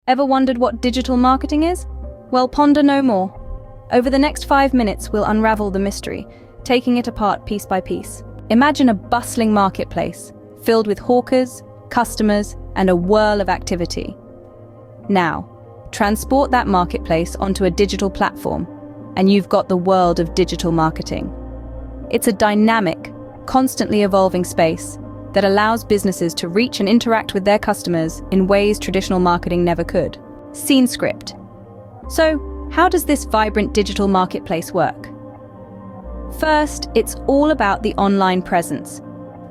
Ever wondered what digital marketing is? Well, ponder no more. Over the next 5 minutes, we'll unravel the mystery, taking it apart piece by piece. Imagine a bustling marketplace, filled with hawkers, customers, and a whirl of activity. Now, transport that marketplace onto a digital platform, and you've got the world of digital marketing. It's a dynamic, constantly evolving space that allows businesses to reach and interact with their customers in ways traditional marketing never could. Scene script. So, how does this vibrant digital marketplace work? First, it's all about the online presence.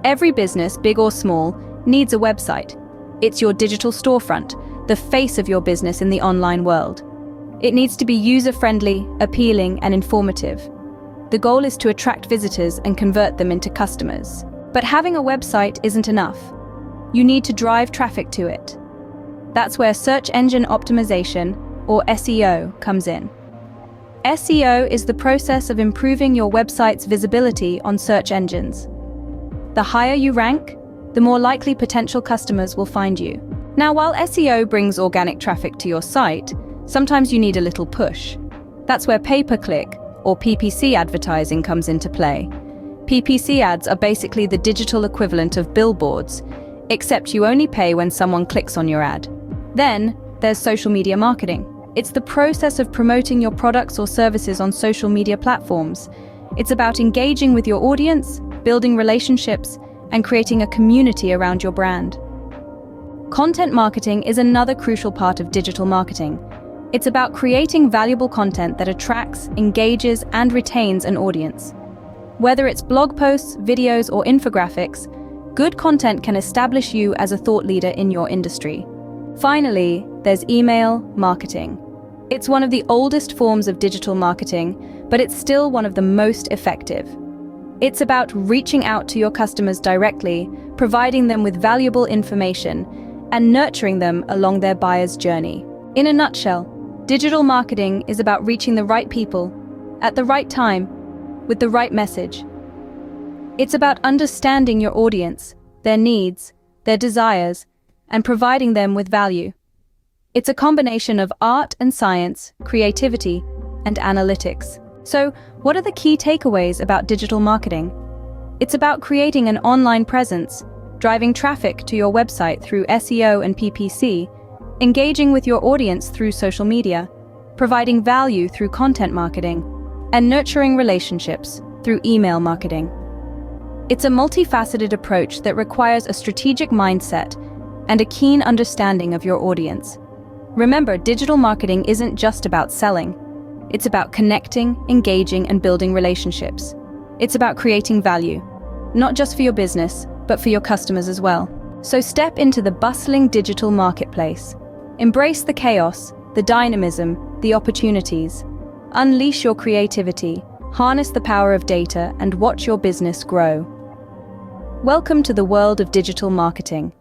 Every business, big or small, needs a website. It's your digital storefront, the face of your business in the online world. It needs to be user-friendly, appealing, and informative. The goal is to attract visitors and convert them into customers. But having a website isn't enough. You need to drive traffic to it. That's where search engine optimization, or SEO, comes in. SEO is the process of improving your website's visibility on search engines. The higher you rank, the more likely potential customers will find you. Now, while SEO brings organic traffic to your site, sometimes you need a little push. That's where pay-per-click, or PPC advertising comes into play. PPC ads are basically the digital equivalent of billboards, except you only pay when someone clicks on your ad. Then, there's social media marketing. It's the process of promoting your products or services on social media platforms. It's about engaging with your audience, building relationships, and creating a community around your brand. Content marketing is another crucial part of digital marketing. It's about creating valuable content that attracts, engages, and retains an audience. Whether it's blog posts, videos, or infographics, good content can establish you as a thought leader in your industry. Finally, there's email marketing. It's one of the oldest forms of digital marketing, but it's still one of the most effective. It's about reaching out to your customers directly, providing them with valuable information, and nurturing them along their buyer's journey. In a nutshell, digital marketing is about reaching the right people, at the right time, with the right message. It's about understanding your audience, their needs, their desires, and providing them with value. It's a combination of art and science, creativity, and analytics. So, what are the key takeaways about digital marketing? It's about creating an online presence, driving traffic to your website through SEO and PPC, engaging with your audience through social media, providing value through content marketing, and nurturing relationships through email marketing. It's a multifaceted approach that requires a strategic mindset and a keen understanding of your audience. Remember, digital marketing isn't just about selling. It's about connecting, engaging, and building relationships. It's about creating value, not just for your business, but for your customers as well. So step into the bustling digital marketplace. Embrace the chaos, the dynamism, the opportunities. Unleash your creativity, harness the power of data, and watch your business grow. Welcome to the world of digital marketing.